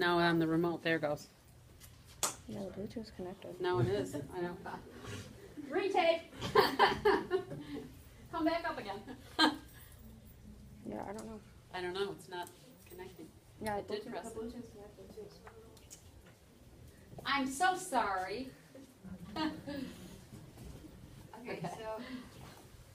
now on the remote. There it goes. Yeah, the Bluetooth's connected. No, it is. I know. Retake. Come back up again. Yeah, I don't know. I don't know. It's not connecting. Yeah, It did the press it. Bluetooth's connected too. I'm so sorry. Okay, Okay. so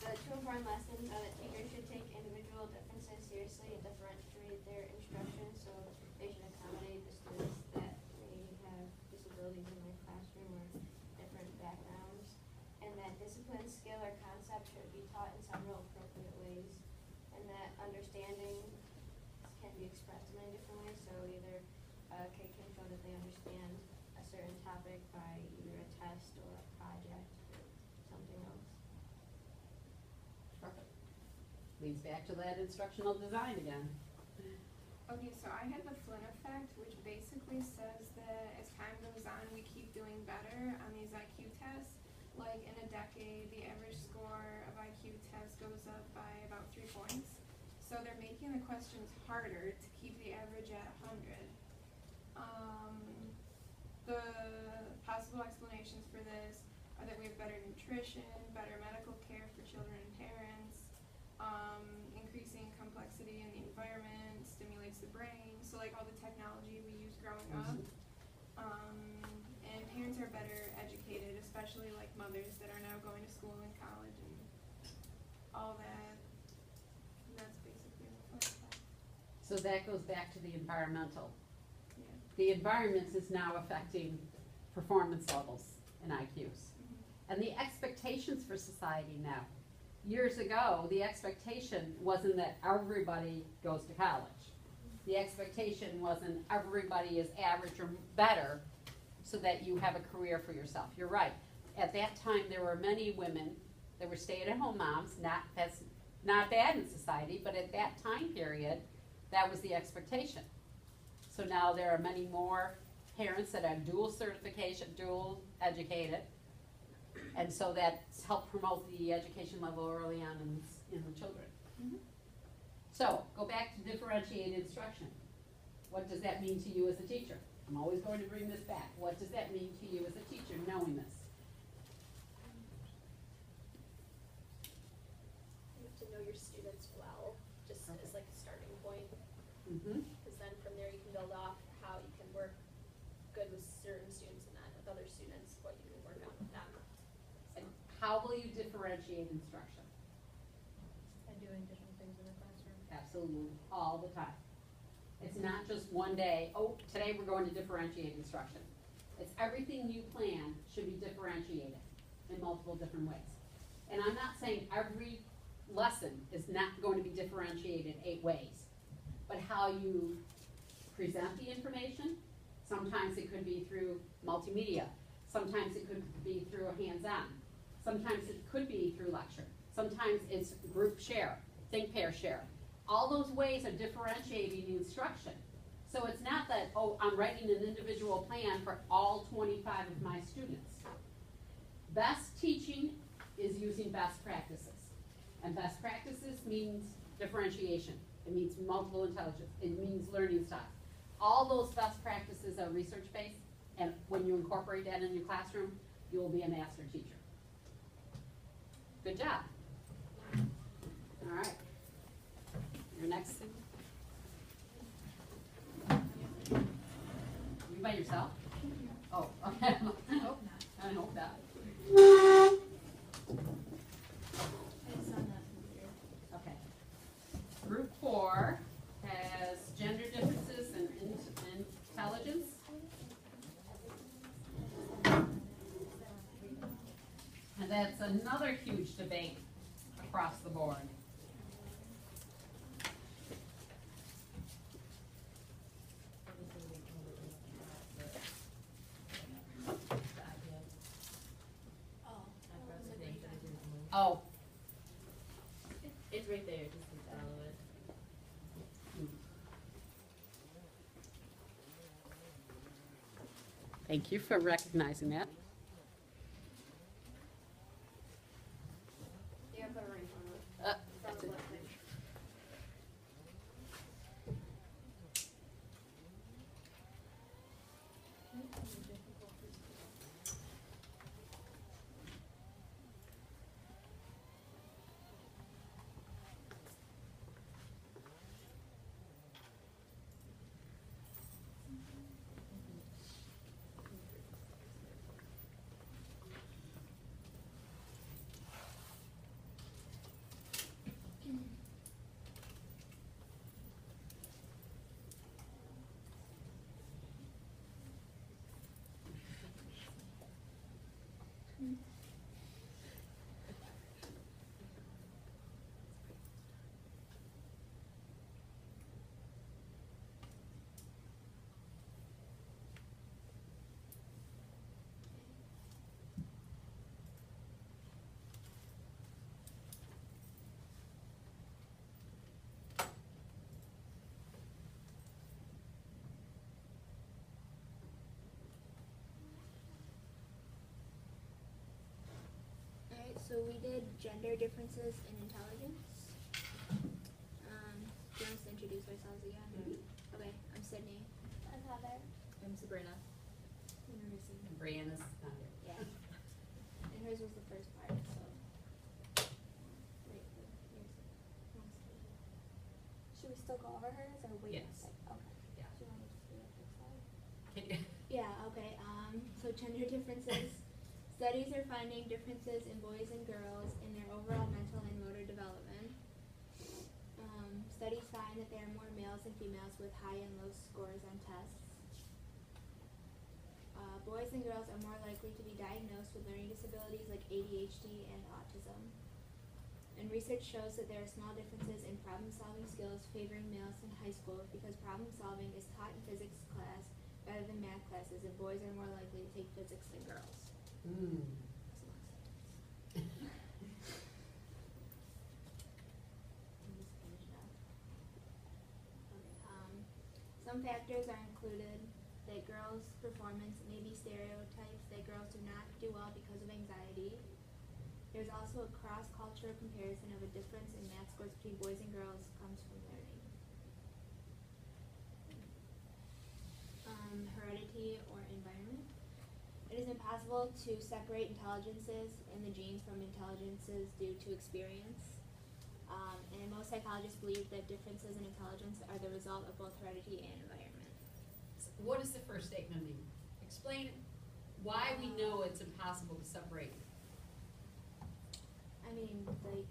the two important lessons are that teachers should take individual differences seriously and differentiate their instruction, so they should accommodate the students that may have disabilities in their classroom or different backgrounds, and that discipline, skill, or concept should be taught in several appropriate ways, and that understanding can be expressed in many different ways, so either a kid can show that they understand a certain topic by either a test or a project or something else. Perfect. Leads back to that instructional design again. Okay, so I had the Flynn effect, which basically says that as time goes on, we keep doing better on these IQ tests. Like in a decade, the average score of IQ tests goes up by about 3 points. So they're making the questions harder to keep the average at 100. The possible explanations for this are that we have better nutrition, better medical care for children and parents, increasing complexity in the environment, stimulates the brain, so like all the technology we use growing up. And parents are better educated, especially like mothers that are now going to school and college and all that. And that's basically the fun fact. So that goes back to the environmental. Yeah. The environment is now affecting performance levels and IQs. And the expectations for society now. Years ago, the expectation wasn't that everybody goes to college. The expectation wasn't everybody is average or better so that you have a career for yourself. You're right. At that time, there were many women that were stay-at-home moms. That's not bad in society, but at that time period, that was the expectation. So now there are many more parents that are dual certification, dual educated, and so that's helped promote the education level early on in the children. So, go back to differentiated instruction. What does that mean to you as a teacher? I'm always going to bring this back. What does that mean to you as a teacher, knowing this? You have to know your students well, just as like a starting point, Mm-hmm. because then from there you can build off how you can work good with certain students and then with other students, what you can work on with them. And how will you differentiate instruction? And doing different things in the classroom. Absolutely, all the time. It's not just one day, oh, today we're going to differentiate instruction. It's everything you plan should be differentiated in multiple different ways. And I'm not saying every lesson is not going to be differentiated 8 ways, but how you present the information, sometimes it could be through multimedia, sometimes it could be through a hands-on, sometimes it could be through lecture, sometimes it's group share, think, pair, share. All those ways are differentiating the instruction. So it's not that, oh, I'm writing an individual plan for all 25 of my students. Best teaching is using best practices. And best practices means differentiation. It means multiple intelligence. It means learning style. All those best practices are research-based, and when you incorporate that in your classroom, you will be a master teacher. Good job. All right. Your next. You by yourself? Oh, okay. I hope not. I hope not. It's on that computer. Okay. Group 4 has gender differences and intelligence. And that's another huge debate across the board. Oh, It's right there, just follow it. thank you for recognizing that. You have the right one. Uh, From the left hand. So we did gender differences in intelligence. Do you want us to introduce ourselves again? Okay, I'm Sydney. I'm Heather. I'm Sabrina. And Marissa. Brianna's not here. Yeah. And hers was the first part, so. Wait, yours. Should we still go over hers or wait? Yes. Okay. Yeah. Do you want me to do it next slide? Can you- Yeah, okay, so gender differences. Studies are finding differences in boys and girls in their overall mental and motor development. Studies find that there are more males than females with high and low scores on tests. Boys and girls are more likely to be diagnosed with learning disabilities like ADHD and autism. And research shows that there are small differences in problem-solving skills favoring males in high school because problem-solving is taught in physics class rather than math classes, and boys are more likely to take physics than girls. Mm. Some factors are included that girls' performance may be stereotypes that girls do not do well because of anxiety. There's also a cross-cultural comparison of a difference in math scores between boys and girls comes from learning. Heredity or environment. It is impossible to separate intelligences in the genes from intelligences due to experience. And most psychologists believe that differences in intelligence are the result of both heredity and environment. What does the first statement mean? Explain why we know it's impossible to separate. I mean, like,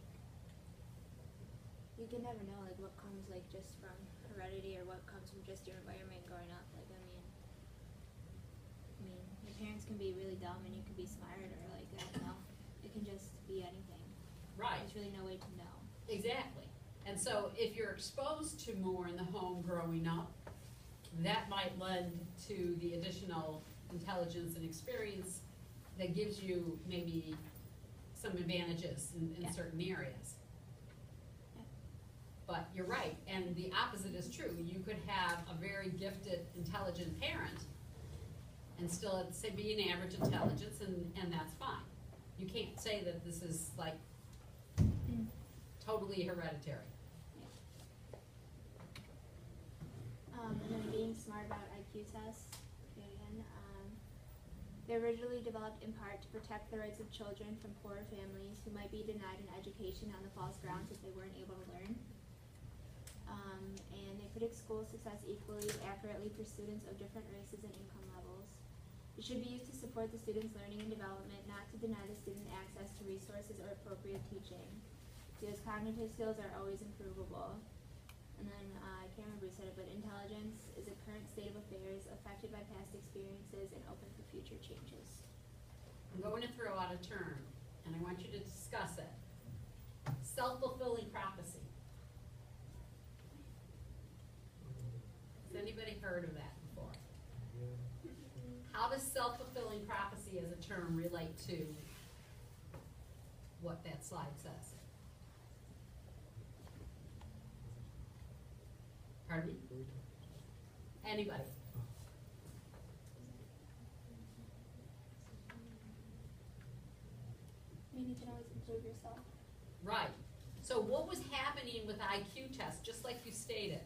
you can never know, like, what comes, like, just from heredity or what comes from just your environment growing up. Like, I mean, your parents can be really dumb and you can be smart, or, like, I don't know. It can just be anything. Right. There's really no way to know. Exactly. And so if you're exposed to more in the home growing up, that might lend to the additional intelligence and experience that gives you maybe some advantages in Yeah. certain areas. Yeah. But you're right, and the opposite is true. You could have a very gifted, intelligent parent and still, say, be an average intelligence, and that's fine. You can't say that this is like totally hereditary. And then being smart about IQ tests, again, they're originally developed in part to protect the rights of children from poorer families who might be denied an education on the false grounds that they weren't able to learn. And they predict school success equally, accurately for students of different races and income levels. It should be used to support the student's learning and development, not to deny the student access to resources or appropriate teaching, because cognitive skills are always improvable. And then, I can't remember who said it, but intelligence is a current state of affairs affected by past experiences and open for future changes. I'm going to throw out a term, and I want you to discuss it. Self-fulfilling prophecy. Has anybody heard of that before? How does self-fulfilling prophecy as a term relate to what that slide says? Pardon me? Anybody? I mean, you can always improve yourself. Right. So what was happening with IQ tests, just like you stated?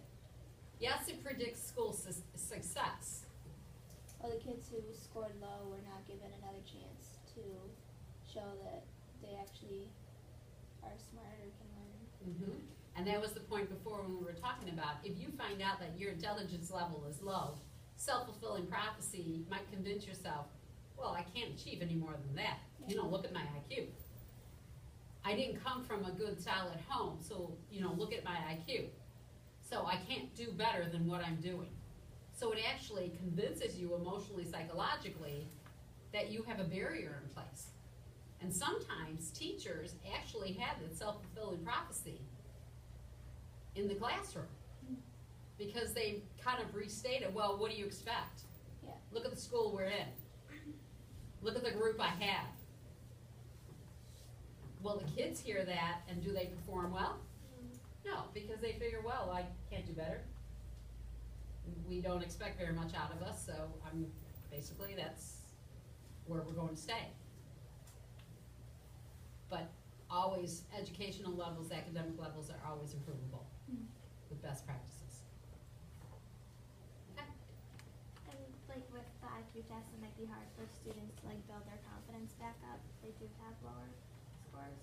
Yes, it predicts school success. Well, the kids who scored low were not given another chance to show that they actually are smart or can learn. Mm-hmm. And that was the point before when we were talking about, if you find out that your intelligence level is low, self-fulfilling prophecy might convince yourself, well, I can't achieve any more than that. You know, look at my IQ. I didn't come from a good, solid home, so, you know, look at my IQ. So I can't do better than what I'm doing. So it actually convinces you emotionally, psychologically, that you have a barrier in place. And sometimes teachers actually have that self-fulfilling prophecy in the classroom because they kind of restated, well, what do you expect? Yeah. Look at the school we're in. Look at the group I have. Well, the kids hear that, and do they perform well? No, because they figure, well, I can't do better. We don't expect very much out of us, so basically that's where we're going to stay. But always, educational levels, academic levels are always improvable Mm. with best practices. Okay. And like with the IQ test, it might be hard for students to like build their confidence back up if they do have lower scores.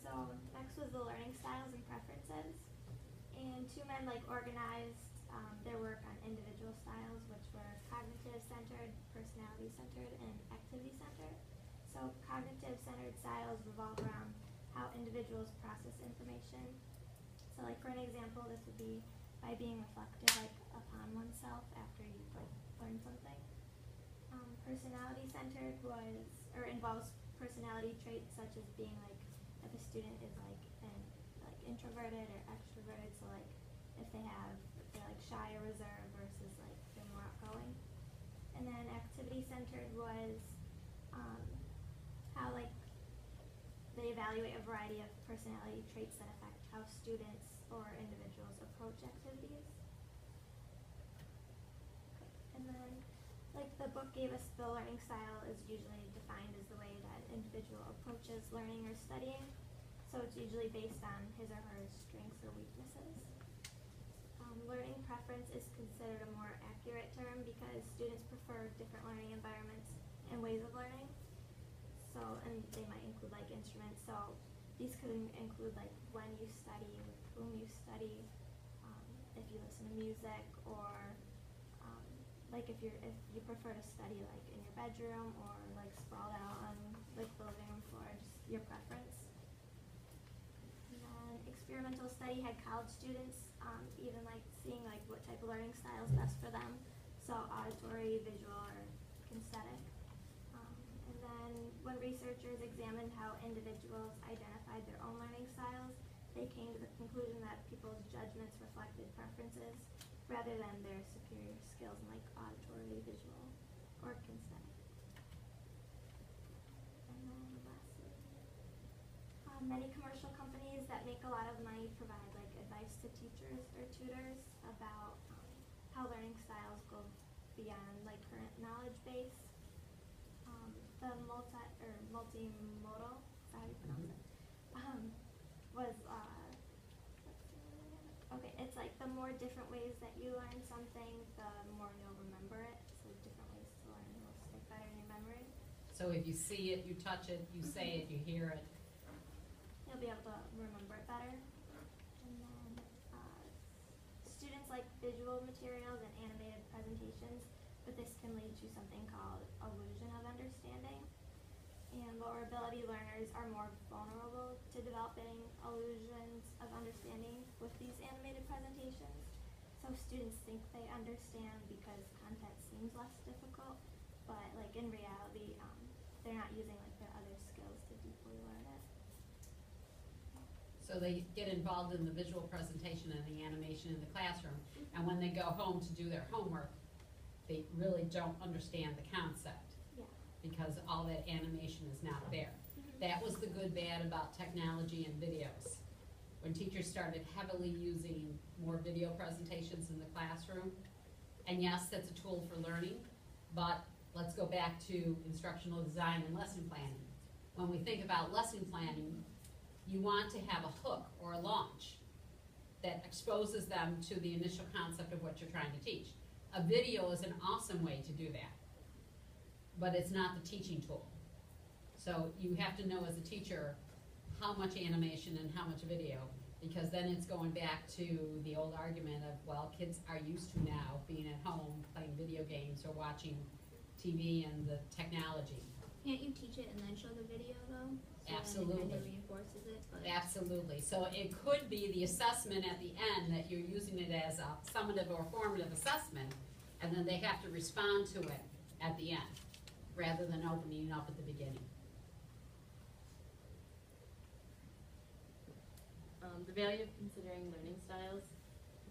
So next was the learning styles and preferences. And two men like organized their work on individual styles, which were cognitive centered, personality centered, and activity centered. So cognitive centered styles revolve around how individuals process information. So like for an example, this would be by being reflective like upon oneself after you've like learned something. Personality centered was or involves personality traits such as being like if a student is like introverted or extroverted, so like if they're like shy or reserved versus like they're more outgoing. And then activity centered was how like they evaluate a variety of personality traits that affect how students or individuals approach activities. And then like the book gave us the learning style is usually defined as the way that an individual approaches learning or studying. So it's usually based on his or her strengths or weaknesses. Learning preference is considered a more accurate term because students prefer different learning environments and ways of learning. So, and they might include like instruments. So these could include like when you study, with whom you study, if you listen to music, or like if you prefer to study like in your bedroom or like sprawled out on like the living room floor, just your preference. And then experimental study had college students even like seeing like what type of learning style is best for them. So auditory, visual, or kinesthetic. And then when researchers examined how individuals identified their own learning styles, they came to the conclusion that people's judgments reflected preferences rather than their superior skills in like auditory, visual, or kinesthetic. And then lastly, many commercial companies that make a lot of money provide like advice to teachers or tutors about how learning styles go beyond like current knowledge base. The multimodal, is that how you pronounce it, was okay, it's like the more different ways that you learn something, the more you'll remember it. So different ways to learn will stick better in your memory. So if you see it, you touch it, you say it, you hear it. You'll be able to remember it better. And then students like visual materials and animated presentations, but this can lead to something called illusion of understanding. And lower ability learners are more vulnerable to developing illusions of understanding with these animated presentations. So students think they understand because content seems less difficult, but like in reality, they're not using like their other skills to deeply learn it. So they get involved in the visual presentation and the animation in the classroom, and when they go home to do their homework, they really don't understand the concept. Yeah. Because all that animation is not there. That was the good bad about technology and videos. When teachers started heavily using more video presentations in the classroom, and yes, that's a tool for learning, but let's go back to instructional design and lesson planning. When we think about lesson planning, you want to have a hook or a launch that exposes them to the initial concept of what you're trying to teach. A video is an awesome way to do that, but it's not the teaching tool. So you have to know as a teacher how much animation and how much video, because then it's going back to the old argument of, well, kids are used to now being at home playing video games or watching TV and the technology. Can't you teach it and then show the video though? So Absolutely. then it kind of reinforces it. But Absolutely. So it could be the assessment at the end that you're using it as a summative or formative assessment, and then they have to respond to it at the end, rather than opening up at the beginning. The value of considering learning styles.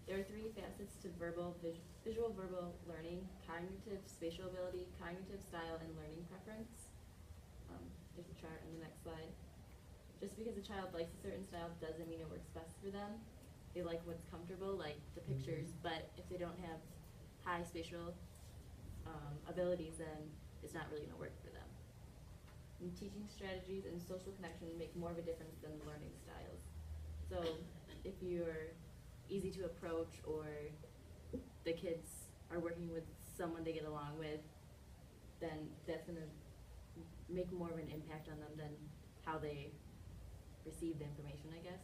There are three facets to visual verbal learning: cognitive, spatial ability, cognitive style, and learning preference. There's a chart on the next slide. Just because a child likes a certain style doesn't mean it works best for them. They like what's comfortable, like the pictures, but if they don't have high spatial abilities, then it's not really going to work for them. And teaching strategies and social connection make more of a difference than the learning styles. So if you're easy to approach, or the kids are working with someone they get along with, then that's gonna make more of an impact on them than how they receive the information, I guess.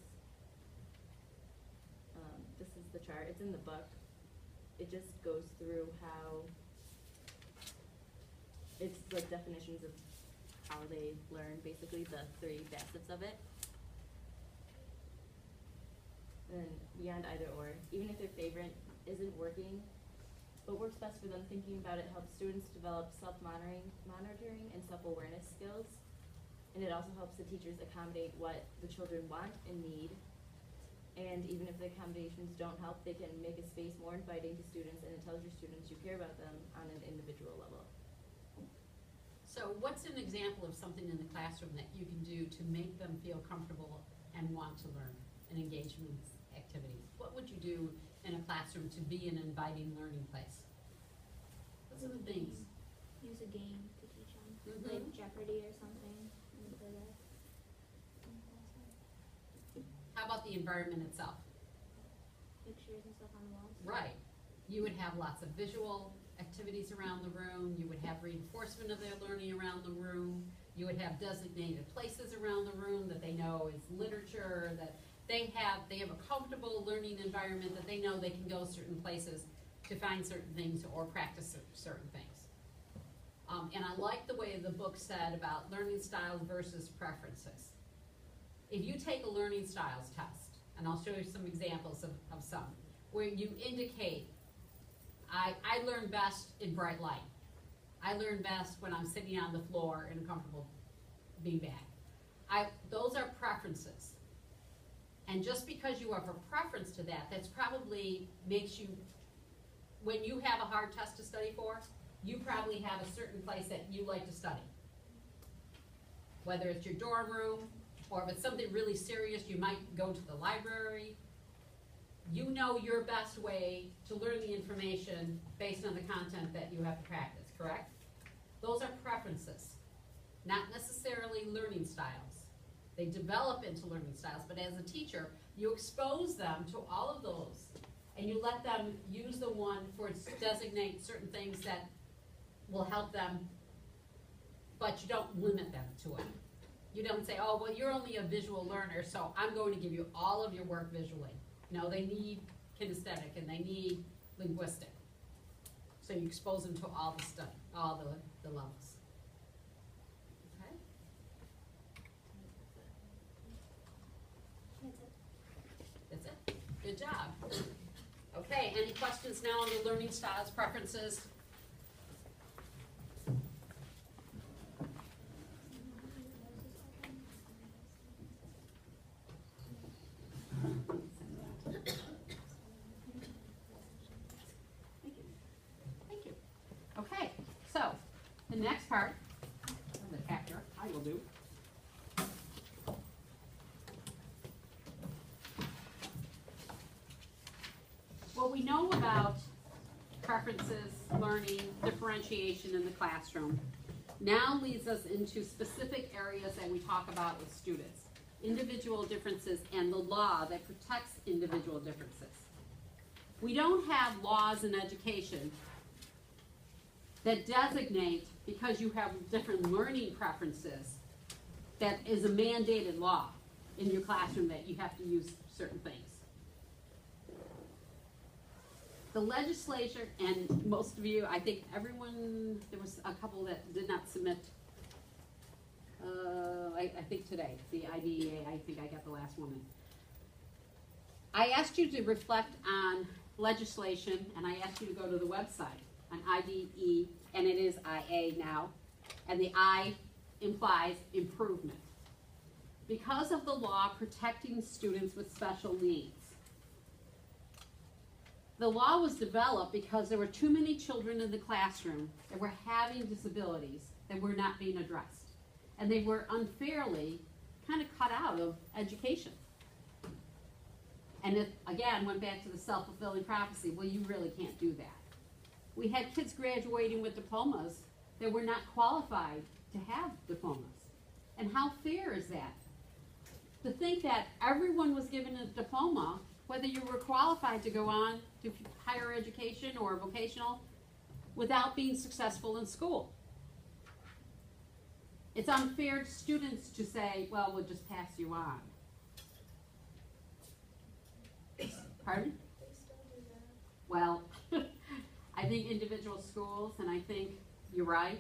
This is the chart, it's in the book. It just goes through how, it's like definitions of how they learn, basically the 3 facets of it. And beyond either or, even if their favorite isn't working, what works best for them, thinking about it helps students develop monitoring and self-awareness skills. And it also helps the teachers accommodate what the children want and need. And even if the accommodations don't help, they can make a space more inviting to students, and it tells your students you care about them on an individual level. So what's an example of something in the classroom that you can do to make them feel comfortable and want to learn and engage in these activities? What would you do in a classroom to be an inviting learning place? What's some of the things? Use a game to teach them, Mhm. like Jeopardy or something. And play that. How about the environment itself? Pictures and stuff on the walls. Right. You would have lots of visual activities around the room. You would have reinforcement of their learning around the room. You would have designated places around the room that they know is literature, that they have a comfortable learning environment, that they know they can go certain places to find certain things or practice certain things. And I like the way the book said about learning styles versus preferences. If you take a learning styles test, and I'll show you some examples of some, where you indicate, I learn best in bright light. I learn best when I'm sitting on the floor in a comfortable beanbag. Those are preferences. And just because you have a preference to that, that's probably makes you, when you have a hard test to study for, you probably have a certain place that you like to study. Whether it's your dorm room, or if it's something really serious, you might go to the library. You know your best way to learn the information based on the content that you have to practice, correct? Those are preferences, not necessarily learning styles. They develop into learning styles, but as a teacher, you expose them to all of those, and you let them use the one for designate certain things that will help them, but you don't limit them to it. You don't say, oh, well, you're only a visual learner, so I'm going to give you all of your work visually. No, they need kinesthetic and they need linguistic. So you expose them to all the stuff, all the levels. Okay? That's it. Good job. Okay, any questions now on the learning styles, preferences? Thank you. Okay, so the next part of the chapter I will do. What we know about preferences, learning, differentiation in the classroom now leads us into specific areas that we talk about with students. Individual differences and the law that protects individual differences. We don't have laws in education that designate, because you have different learning preferences, that is a mandated law in your classroom that you have to use certain things. The legislature, and most of you, I think everyone, there was a couple that did not submit, I think today, the IDEA, I think I got the last one in. I asked you to reflect on legislation, and I asked you to go to the website on IDE, and it is IA now, and the I implies improvement. Because of the law protecting students with special needs. The law was developed because there were too many children in the classroom that were having disabilities that were not being addressed. And they were unfairly kind of cut out of education. And it, again, went back to the self-fulfilling prophecy. Well, you really can't do that. We had kids graduating with diplomas that were not qualified to have diplomas. And how fair is that? To think that everyone was given a diploma, whether you were qualified to go on to higher education or vocational, without being successful in school. It's unfair to students to say, well, we'll just pass you on. Pardon? They still do that. Well, I think individual schools, and I think you're right,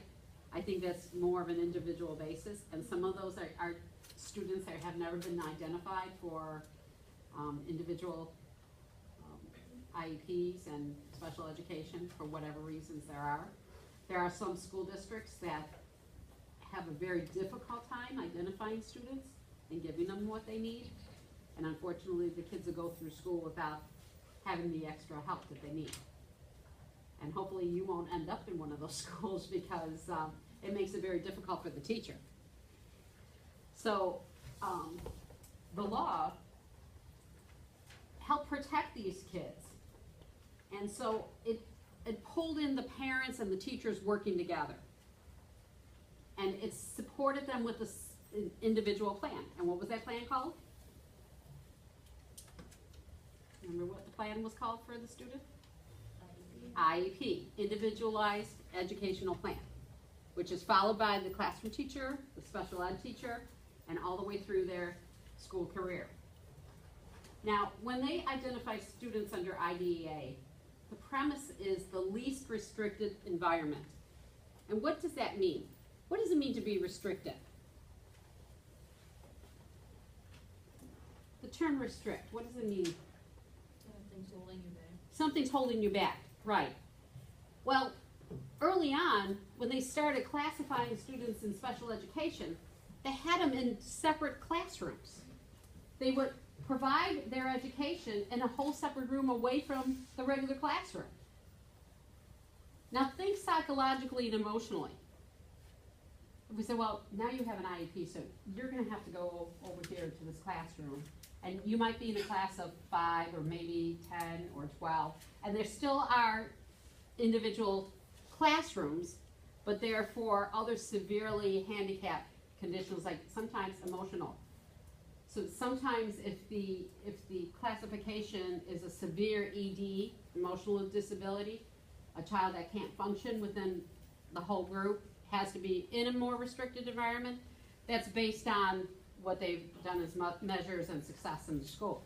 I think that's more of an individual basis, and some of those are students that have never been identified for individual IEPs and special education for whatever reasons there are. There are some school districts that have a very difficult time identifying students and giving them what they need. And unfortunately, the kids will go through school without having the extra help that they need. And hopefully you won't end up in one of those schools because it makes it very difficult for the teacher. So the law helped protect these kids. And so it pulled in the parents and the teachers working together. And it supported them with an individual plan. And what was that plan called? Remember what the plan was called for the student? IEP, Individualized Educational Plan, which is followed by the classroom teacher, the special ed teacher, and all the way through their school career. Now, when they identify students under IDEA, the premise is the least restricted environment. And what does that mean? What does it mean to be restricted? The term restrict, what does it mean? Something's holding you back. Something's holding you back, right. Well, early on, when they started classifying students in special education, they had them in separate classrooms. They would provide their education in a whole separate room away from the regular classroom. Now think psychologically and emotionally. If we say, well, now you have an IEP, so you're going to have to go over here to this classroom, and you might be in a class of 5 or maybe 10 or 12, and there still are individual classrooms, but they're for other severely handicapped conditions, like sometimes emotional. So sometimes if the classification is a severe ED, emotional disability, a child that can't function within the whole group has to be in a more restricted environment. That's based on what they've done as measures and success in the school.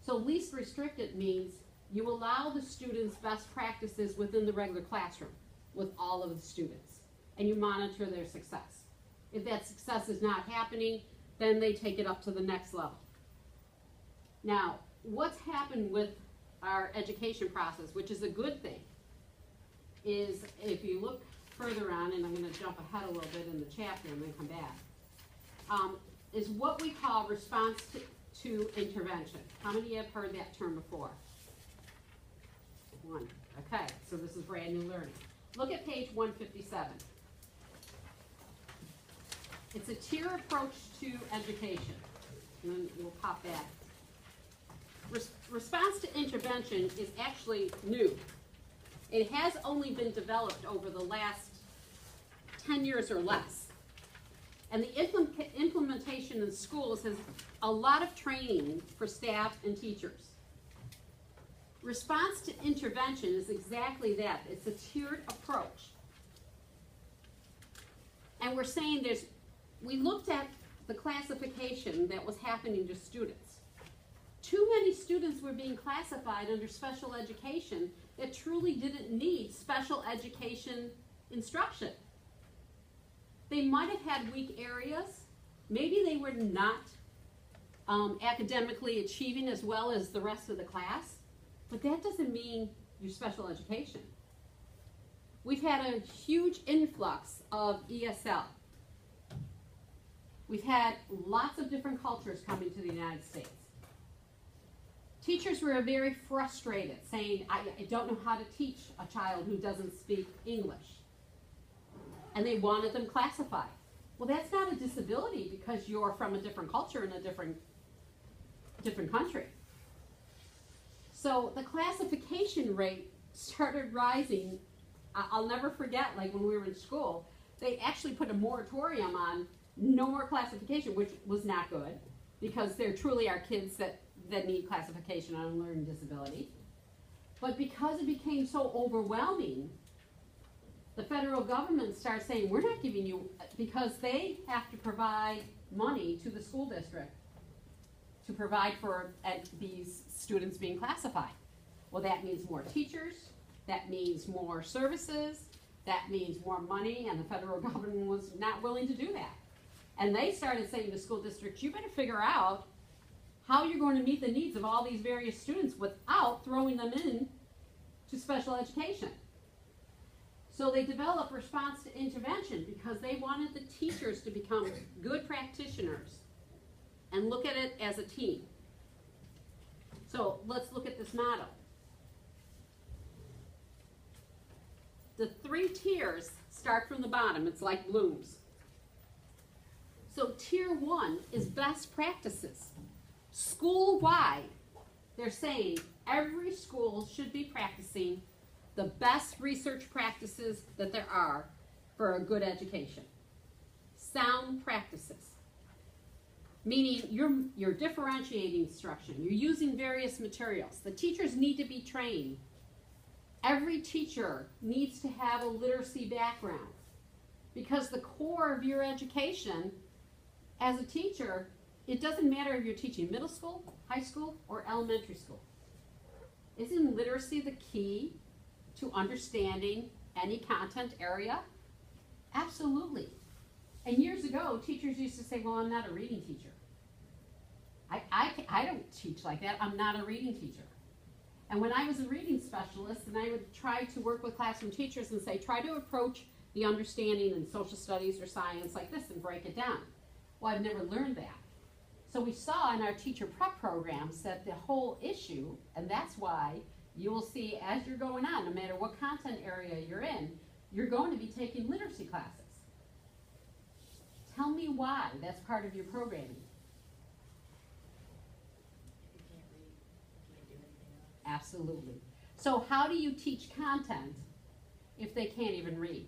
So least restricted means you allow the students' best practices within the regular classroom with all of the students, and you monitor their success. If that success is not happening, then they take it up to the next level. Now, what's happened with our education process, which is a good thing, is if you look further on, and I'm going to jump ahead a little bit in the chapter and then come back, is what we call response to intervention. How many of you have heard that term before? One. Okay, so this is brand new learning. Look at page 157. It's a tier approach to education. And then we'll pop that. Response to intervention is actually new. It has only been developed over the last 10 years or less. And the implementation in schools has a lot of training for staff and teachers. Response to intervention is exactly that. It's a tiered approach. And we're saying we looked at the classification that was happening to students. Too many students were being classified under special education that truly didn't need special education instruction. They might have had weak areas. Maybe they were not academically achieving as well as the rest of the class, but that doesn't mean you're special education. We've had a huge influx of ESL. We've had lots of different cultures coming to the United States. Teachers were very frustrated, saying, I don't know how to teach a child who doesn't speak English. And they wanted them classified. Well, that's not a disability because you're from a different culture in a different country. So the classification rate started rising. I'll never forget, like when we were in school, they actually put a moratorium on no more classification, which was not good, because there truly are kids that need classification on a learning disability. But because it became so overwhelming, the federal government starts saying, we're not giving you, because they have to provide money to the school district to provide for these students being classified. Well, that means more teachers, that means more services, that means more money, and the federal government was not willing to do that. And they started saying to school districts, you better figure out how you're going to meet the needs of all these various students without throwing them in to special education. So they developed response to intervention because they wanted the teachers to become good practitioners and look at it as a team. So let's look at this model. The 3 tiers start from the bottom. It's like blooms. So tier 1 is best practices. School-wide, they're saying every school should be practicing the best research practices that there are for a good education. Sound practices. Meaning you're differentiating instruction. You're using various materials. The teachers need to be trained. Every teacher needs to have a literacy background, because the core of your education as a teacher, it doesn't matter if you're teaching middle school, high school, or elementary school. Isn't literacy the key to understanding any content area? Absolutely. And years ago, teachers used to say, well, I'm not a reading teacher. I don't teach like that. I'm not a reading teacher. And when I was a reading specialist, and I would try to work with classroom teachers and say, try to approach the understanding in social studies or science like this and break it down. Well, I've never learned that. So we saw in our teacher prep programs that the whole issue, and that's why you will see as you're going on, no matter what content area you're in, you're going to be taking literacy classes. Tell me why that's part of your programming. If you can't read, you can't do anything else. Absolutely. So how do you teach content if they can't even read?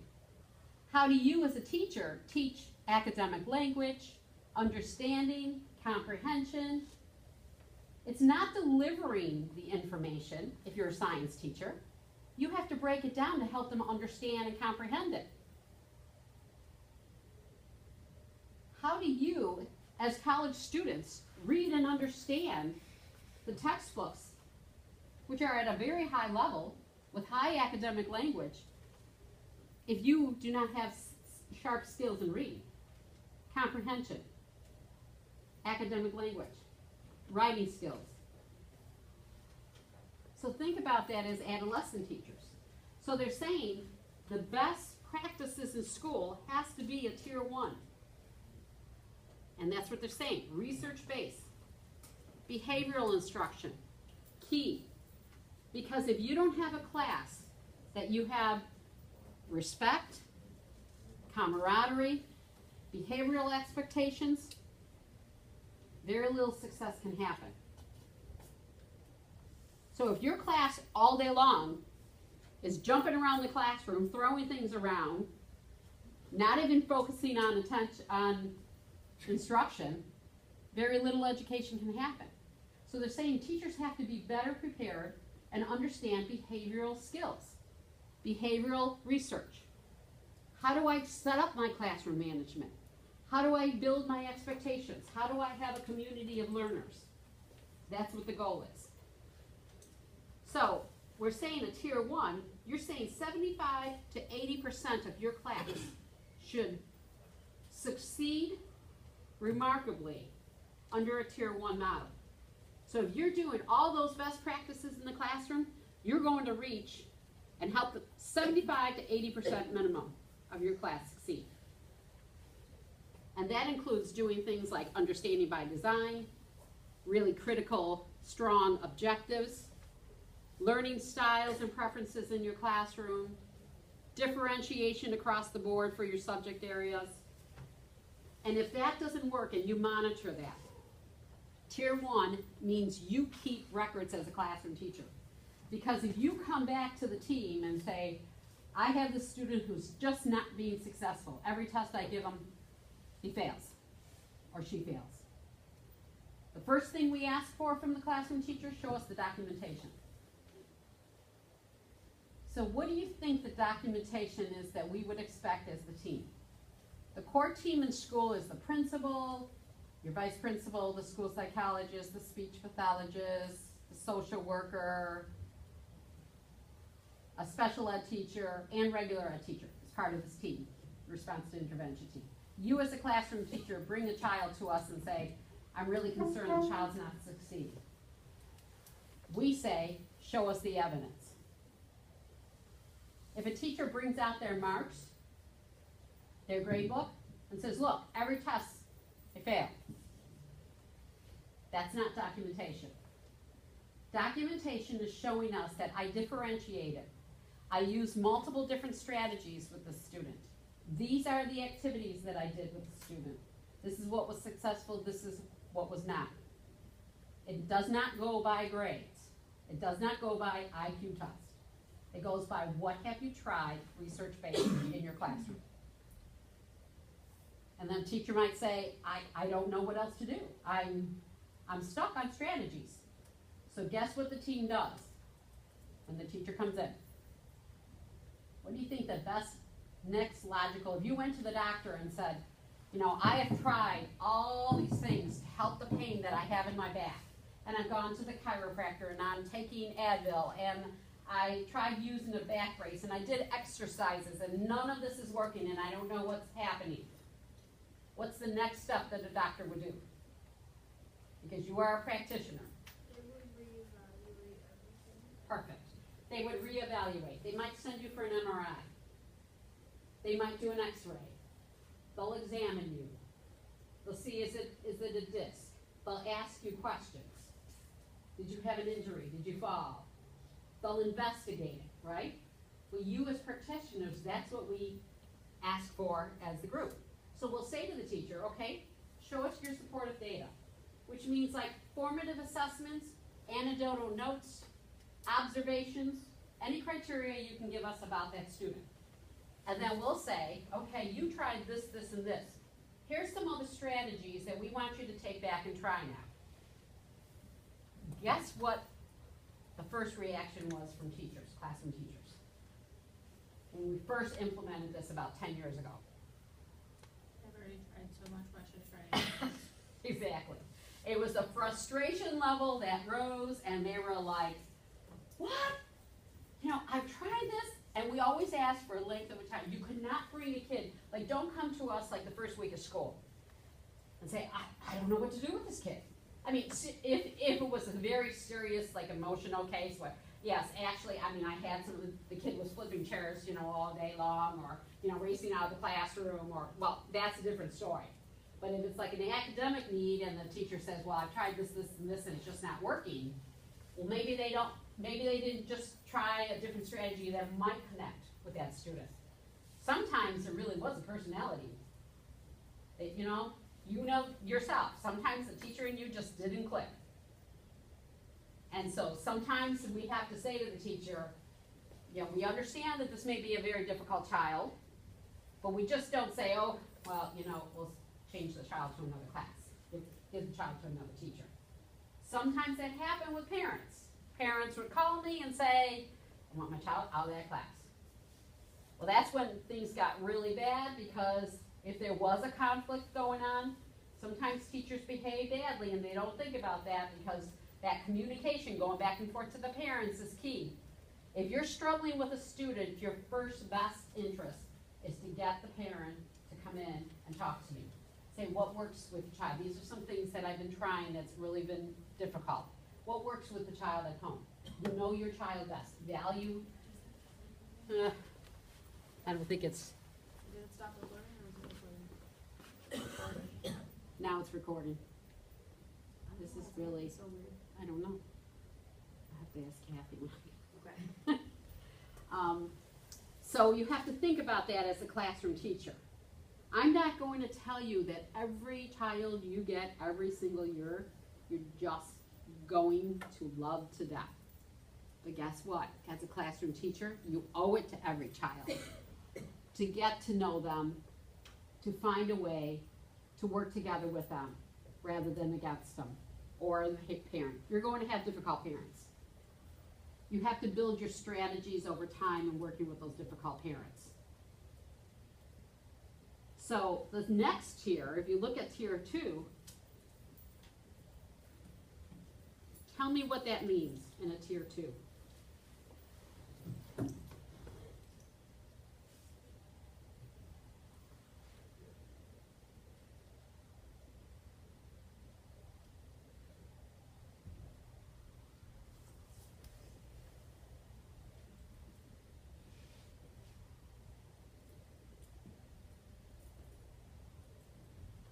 How do you as a teacher teach academic language, understanding, comprehension? It's not delivering the information if you're a science teacher. You have to break it down to help them understand and comprehend it. How do you, as college students, read and understand the textbooks, which are at a very high level with high academic language, if you do not have sharp skills in reading, comprehension, academic language, writing skills? So think about that as adolescent teachers. So they're saying the best practices in school has to be a tier 1. And that's what they're saying, research-based. Behavioral instruction, key. Because if you don't have a class that you have respect, camaraderie, behavioral expectations, very little success can happen. So if your class all day long is jumping around the classroom, throwing things around, not even focusing on attention, on instruction, very little education can happen. So they're saying teachers have to be better prepared and understand behavioral skills, behavioral research. How do I set up my classroom management? How do I build my expectations? How do I have a community of learners? That's what the goal is. So we're saying a tier 1, you're saying 75 to 80% of your class should succeed remarkably under a tier 1 model. So if you're doing all those best practices in the classroom, you're going to reach and help the 75 to 80% minimum of your class succeed. And that includes doing things like understanding by design, really critical, strong objectives, learning styles and preferences in your classroom, differentiation across the board for your subject areas. And if that doesn't work and you monitor that, tier 1 means you keep records as a classroom teacher. Because if you come back to the team and say, I have this student who's just not being successful, every test I give them, he fails, or she fails. The first thing we ask for from the classroom teacher, show us the documentation. So what do you think the documentation is that we would expect as the team? The core team in school is the principal, your vice principal, the school psychologist, the speech pathologist, the social worker, a special ed teacher, and regular ed teacher as part of this team, response to intervention team. You as a classroom teacher bring a child to us and say, I'm really concerned the child's not succeeding. We say, show us the evidence. If a teacher brings out their marks, their grade book, and says, look, every test, they failed. That's not documentation. Documentation is showing us that I differentiated. I used multiple different strategies with the student. These are the activities that I did with the student. This is what was successful, this is what was not. It does not go by grades. It does not go by IQ test. It goes by what have you tried research-based in your classroom. And then teacher might say, I don't know what else to do. I'm stuck on strategies. So guess what the team does when the teacher comes in? What do you think the best next logical, if you went to the doctor and said, you know, I have tried all these things to help the pain that I have in my back, and I've gone to the chiropractor and I'm taking Advil, and I tried using a back brace, and I did exercises, and none of this is working, and I don't know what's happening. What's the next step that a doctor would do? Because you are a practitioner. They would reevaluate everything. Perfect. They would reevaluate. They might send you for an MRI. They might do an x-ray. They'll examine you. They'll see, is it a disc? They'll ask you questions. Did you have an injury? Did you fall? They'll investigate it, right? Well, you as practitioners, that's what we ask for as the group. So we'll say to the teacher, okay, show us your supportive data, which means like formative assessments, anecdotal notes, observations, any criteria you can give us about that student. And then we'll say, okay, you tried this, this, and this. Here's some other strategies that we want you to take back and try now. Guess what the first reaction was from teachers, classroom teachers, when we first implemented this about 10 years ago? I've already tried so much, why should I try it? Exactly. It was a frustration level that rose, and they were like, what? You know, I've tried this, and we always ask for a length of a time. You could not bring a kid, like don't come to us like the first week of school and say, I don't know what to do with this kid. I mean, if it was a very serious, like emotional case where, yes, actually, I mean, I had the kid was flipping chairs, you know, all day long, or, you know, racing out of the classroom, or, well, that's a different story. But if it's like an academic need and the teacher says, well, I've tried this, this, and this, and it's just not working, well, maybe they didn't just try a different strategy that might connect with that student. Sometimes it really was a personality. You know yourself, sometimes the teacher and you just didn't click. And so sometimes we have to say to the teacher, you know, we understand that this may be a very difficult child, but we just don't say, oh, well, you know, we'll change the child to another class, give the child to another teacher. Sometimes that happened with parents. Parents would call me and say, I want my child out of that class. Well, that's when things got really bad, because if there was a conflict going on, sometimes teachers behave badly and they don't think about that, because that communication going back and forth to the parents is key. If you're struggling with a student, your first best interest is to get the parent to come in and talk to you. Say what works with the child. These are some things that I've been trying that's really been difficult. What works with the child at home? You know your child best. Value. I don't think it's. Did it stop recording or is it recording? Now it's recording. This is really. So weird. I don't know. I have to ask Kathy. Okay. So you have to think about that as a classroom teacher. I'm not going to tell you that every child you get every single year, you're just going to love to death. But guess what? As a classroom teacher, you owe it to every child to get to know them, to find a way to work together with them rather than against them or the parent. You're going to have difficult parents. You have to build your strategies over time in working with those difficult parents. So the next tier, if you look at tier 2, tell me what that means in a tier 2.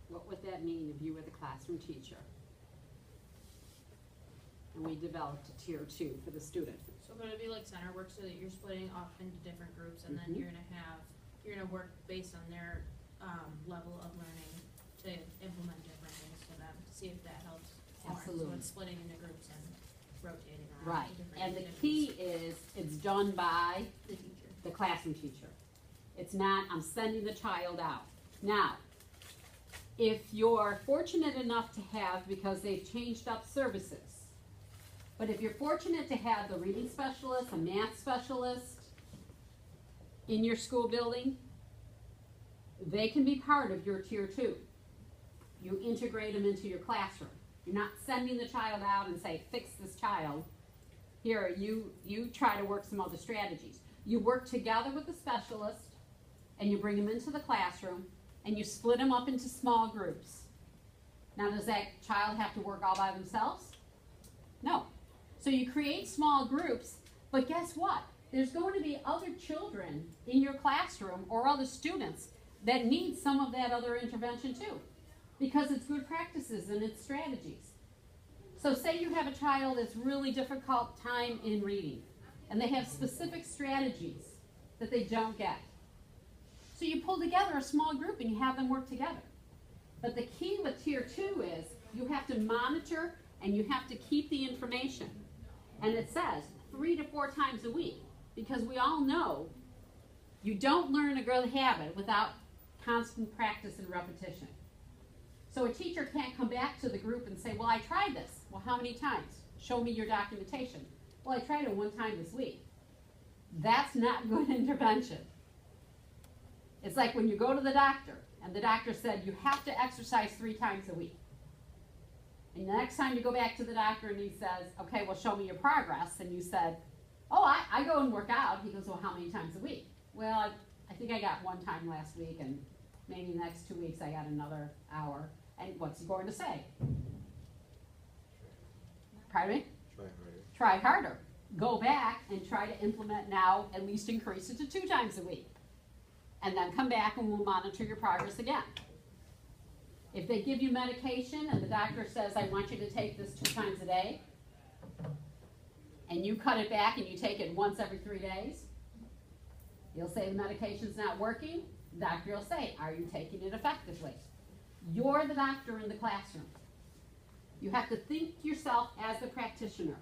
What would that mean if you were the classroom teacher? And we developed a tier 2 for the student. So could it be like center work so that you're splitting off into different groups and then Mhm. you're gonna work based on their level of learning to implement different things for them to see if that helps more. So Absolutely. it's splitting into groups and rotating around. Right, to different and the activities. key is it's done by The teacher. the classroom teacher. It's not, I'm sending the child out. Now, if you're fortunate enough to have, because they've changed up services, but if you're fortunate to have the reading specialist, a math specialist in your school building, they can be part of your tier 2. You integrate them into your classroom. You're not sending the child out and say, fix this child. Here, you try to work some other strategies. You work together with the specialist and you bring them into the classroom and you split them up into small groups. Now, does that child have to work all by themselves? No. So you create small groups, but guess what? There's going to be other children in your classroom or other students that need some of that other intervention too, because it's good practices and it's strategies. So say you have a child that's really difficult time in reading, and they have specific strategies that they don't get. So you pull together a small group and you have them work together. But the key with tier 2 is you have to monitor and you have to keep the information. And it says 3 to 4 times a week, because we all know you don't learn a good habit without constant practice and repetition. So a teacher can't come back to the group and say, well, I tried this. Well, how many times? Show me your documentation. Well, I tried it 1 time this week. That's not good intervention. It's like when you go to the doctor and the doctor said you have to exercise 3 times a week. And the next time you go back to the doctor and he says, okay, well, show me your progress. And you said, oh, I go and work out. He goes, well, how many times a week? Well, I think I got 1 time last week, and maybe the next 2 weeks I got another hour. And what's he going to say? Pardon me? Try harder. Try harder. Go back and try to implement now, at least increase it to 2 times a week. And then come back and we'll monitor your progress again. If they give you medication and the doctor says, I want you to take this 2 times a day, and you cut it back and you take it once every 3 days, you'll say the medication's not working. The doctor will say, are you taking it effectively? You're the doctor in the classroom. You have to think yourself as the practitioner.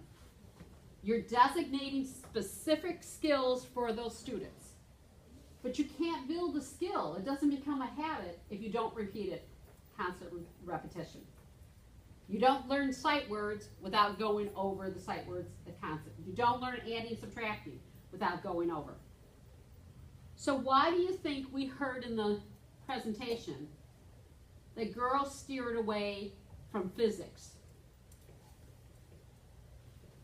You're designating specific skills for those students. But you can't build a skill. It doesn't become a habit if you don't repeat it. Constant repetition. You don't learn sight words without going over the sight words at constant. You don't learn adding and subtracting without going over. So why do you think we heard in the presentation that girls steered away from physics?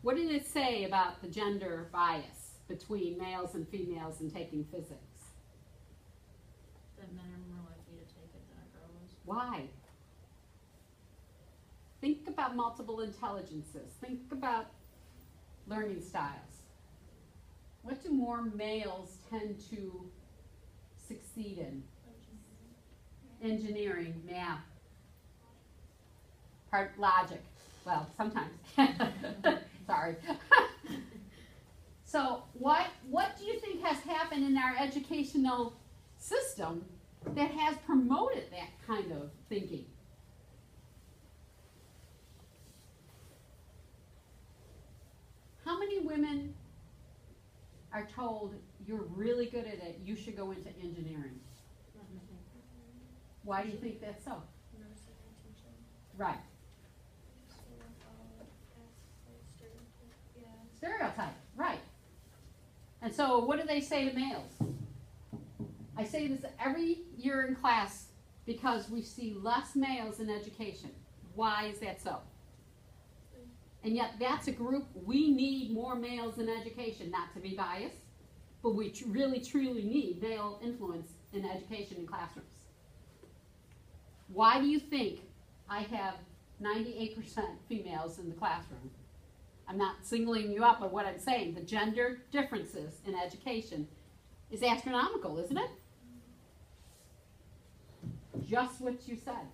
What did it say about the gender bias between males and females in taking physics? That men are more likely to take it than a girl is. Why? Think about multiple intelligences. Think about learning styles. What do more males tend to succeed in? Engineering, math, logic. Well, sometimes. Sorry. So what do you think has happened in our educational system that has promoted that kind of thinking? How many women are told you're really good at it, you should go into engineering? Not many. Why do you think that's so? Right. Stereotype, right. And so what do they say to males? I say this every year in class because we see less males in education. Why is that so? And yet that's a group, we need more males in education, not to be biased, but we really truly need male influence in education in classrooms. Why do you think I have 98% females in the classroom? I'm not singling you out, but what I'm saying, the gender differences in education is astronomical, isn't it? Just what you said.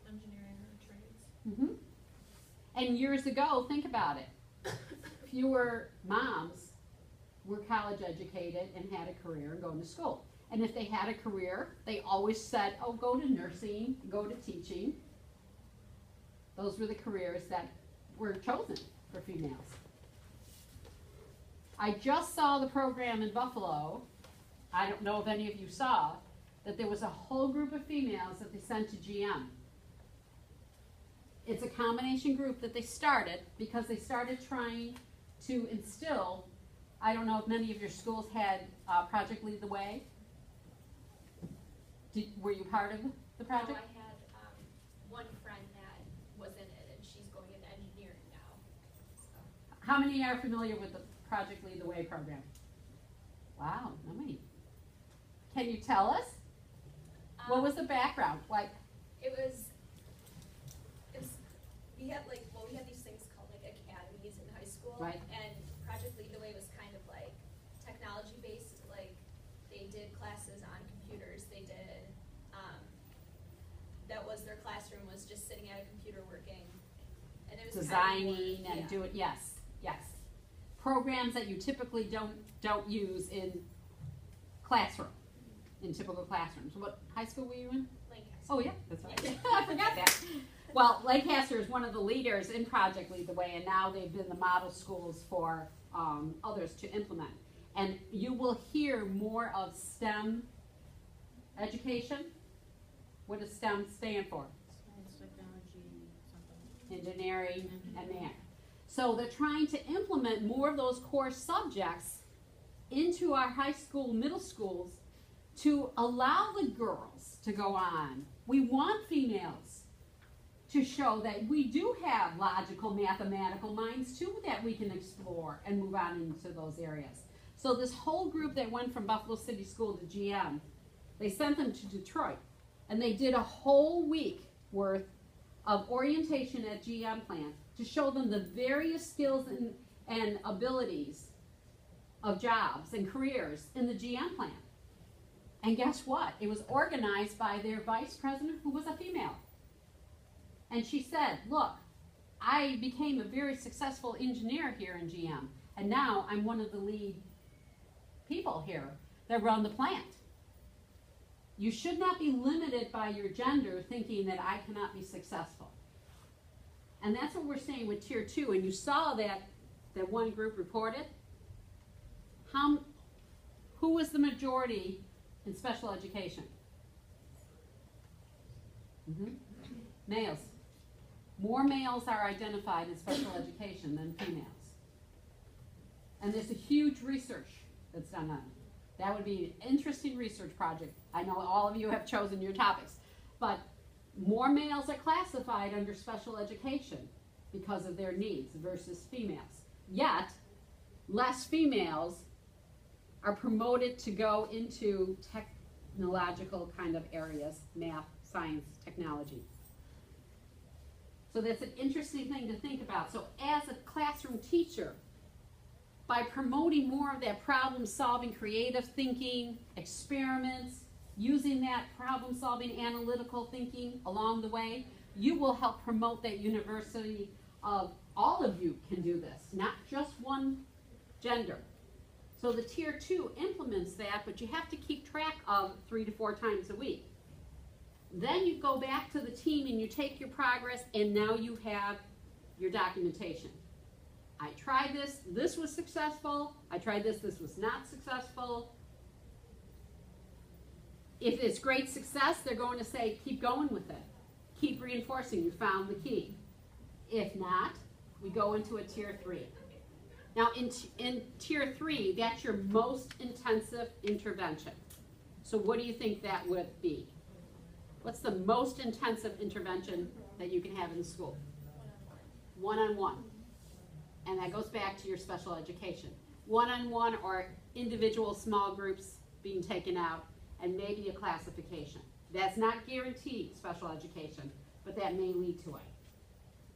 Engineering or trades. Mm-hmm. And years ago, think about it. Fewer moms were college educated and had a career and going to school. And if they had a career, they always said, oh, go to nursing, go to teaching. Those were the careers that were chosen for females. I just saw the program in Buffalo. I don't know if any of you saw that there was a whole group of females that they sent to GM. It's a combination group that they started because they started trying to instill, I don't know if many of your schools had Project Lead the Way. Were you part of the project? No, I had one friend that was in it, and she's going into engineering now. So. How many are familiar with the Project Lead the Way program? Wow, not many. Can you tell us? What was the background? Like, we had these things called like academies in high school. Right. And Project Lead the Way was kind of like technology based, like they did classes on computers, they did, that was their classroom, was just sitting at a computer working. And it was designing kind of and doing, yes. Programs that you typically don't use in classroom, in typical classrooms. What high school were you in? Lancaster. Oh yeah, that's right. I forgot that. Well, Lancaster is one of the leaders in Project Lead the Way, and now they've been the model schools for others to implement. And you will hear more of STEM education. What does STEM stand for? Science, technology, something. Engineering and math. So they're trying to implement more of those core subjects into our high school, middle schools to allow the girls to go on. We want females to show that we do have logical, mathematical minds too that we can explore and move on into those areas. So this whole group that went from Buffalo City School to GM, they sent them to Detroit, and they did a whole week worth of orientation at GM plant to show them the various skills and abilities of jobs and careers in the GM plant. And guess what? It was organized by their vice president, who was a female. And she said, look, I became a very successful engineer here in GM, and now I'm one of the lead people here that run the plant. You should not be limited by your gender thinking that I cannot be successful. And that's what we're saying with Tier 2. And you saw that one group reported. Who was the majority in special education? Males. More males are identified in special education than females. And there's a huge research that's done on it. That would be an interesting research project. I know all of you have chosen your topics, but more males are classified under special education because of their needs versus females. Yet, less females are promoted to go into technological kind of areas, math, science, technology. So that's an interesting thing to think about. So as a classroom teacher, by promoting more of that problem-solving, creative thinking, experiments, using that problem-solving, analytical thinking along the way, you will help promote that university of all of you can do this, not just one gender. So the Tier 2 implements that, but you have to keep track of 3 to 4 times a week. Then you go back to the team and you take your progress, and now you have your documentation. I tried this, this was successful. I tried this, this was not successful. If it's great success, they're going to say, keep going with it. keep reinforcing, you found the key. If not, we go into a tier 3. Now in tier 3, that's your most intensive intervention. So what do you think that would be? What's the most intensive intervention that you can have in the school? One-on-one. And that goes back to your special education. One-on-one or individual small groups being taken out, and maybe a classification. That's not guaranteed special education, but that may lead to it.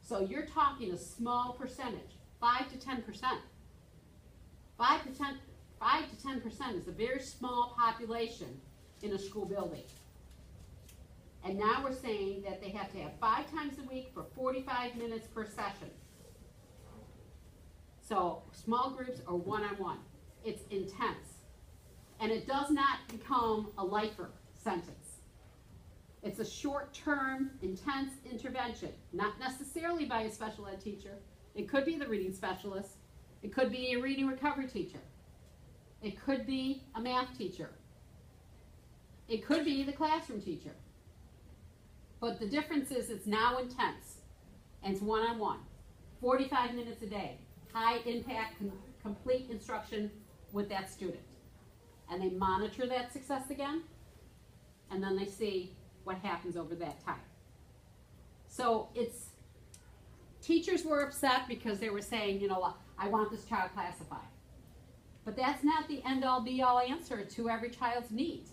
So you're talking a small percentage, 5 to 10%. 5 to 10% is a very small population in a school building. And now we're saying that they have to have 5 times a week for 45 minutes per session. So small groups are one-on-one. It's intense. And it does not become a lifer sentence. It's a short-term, intense intervention, not necessarily by a special ed teacher. It could be the reading specialist. It could be a reading recovery teacher. It could be a math teacher. It could be the classroom teacher. But the difference is it's now intense, and it's one-on-one, 45 minutes a day, high impact, complete instruction with that student. And they monitor that success again, and then they see what happens over that time. So teachers were upset because they were saying, you know, I want this child classified. But that's not the end-all be-all answer to every child's needs.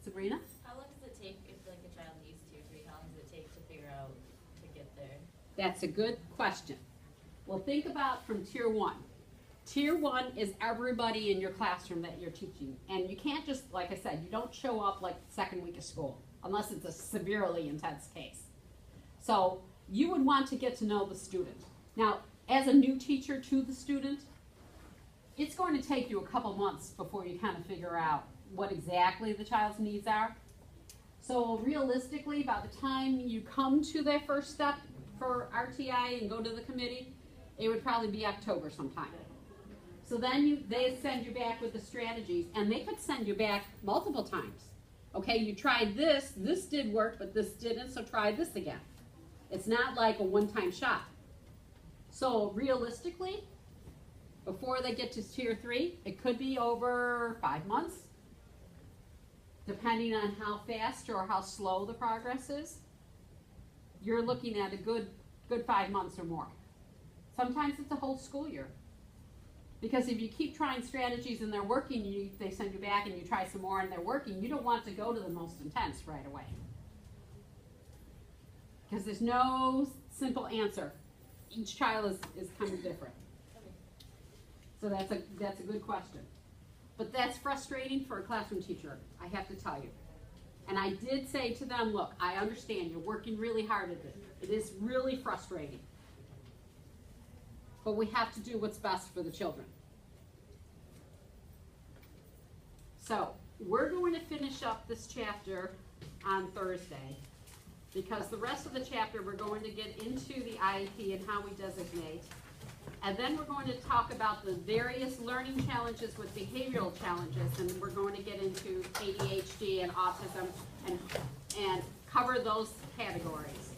Sabrina? How long does it take if like a child needs tier 3? How long does it take to figure out to get there? That's a good question. Well, think about from tier 1. Tier 1 is everybody in your classroom that you're teaching. And you can't just, like I said, you don't show up like the second week of school, unless it's a severely intense case. So you would want to get to know the student. Now, as a new teacher to the student, it's going to take you a couple months before you kind of figure out what exactly the child's needs are. So realistically, by the time you come to that first step for RTI and go to the committee, it would probably be October sometime. So then they send you back with the strategies, and they could send you back multiple times. Okay, you tried this did work, but this didn't, so try this again. It's not like a one-time shot. So realistically, before they get to tier 3, it could be over 5 months, depending on how fast or how slow the progress is. You're looking at a good 5 months or more. Sometimes it's a whole school year. Because if you keep trying strategies and they're working, they send you back and you try some more and they're working, you don't want to go to the most intense right away. Because there's no simple answer. Each child is kind of different. So that's a good question. But that's frustrating for a classroom teacher, I have to tell you. And I did say to them, look, I understand you're working really hard at it. It is really frustrating. But we have to do what's best for the children. So we're going to finish up this chapter on Thursday, because the rest of the chapter we're going to get into the IEP and how we designate. And then we're going to talk about the various learning challenges with behavioral challenges, and we're going to get into ADHD and autism and cover those categories.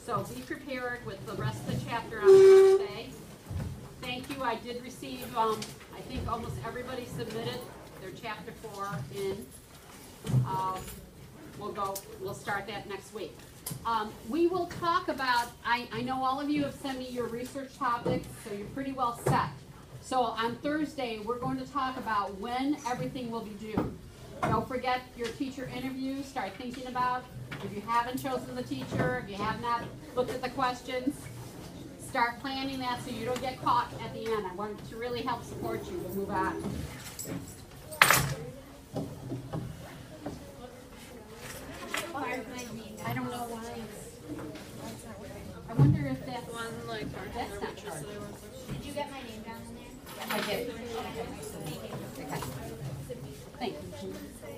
So be prepared with the rest of the chapter on Thursday. Thank you. I did receive, I think almost everybody submitted their chapter 4 in. We'll start that next week. We will talk about, I know all of you have sent me your research topics, so you're pretty well set. So on Thursday, we're going to talk about when everything will be due. Don't forget your teacher interview. Start thinking about, if you haven't chosen the teacher, if you have not looked at the questions, start planning that so you don't get caught at the end. I want to really help support you to move on. I don't know why. I wonder if that's that's not charged. Did you get my name down in there? I did. Thank you. Thank you.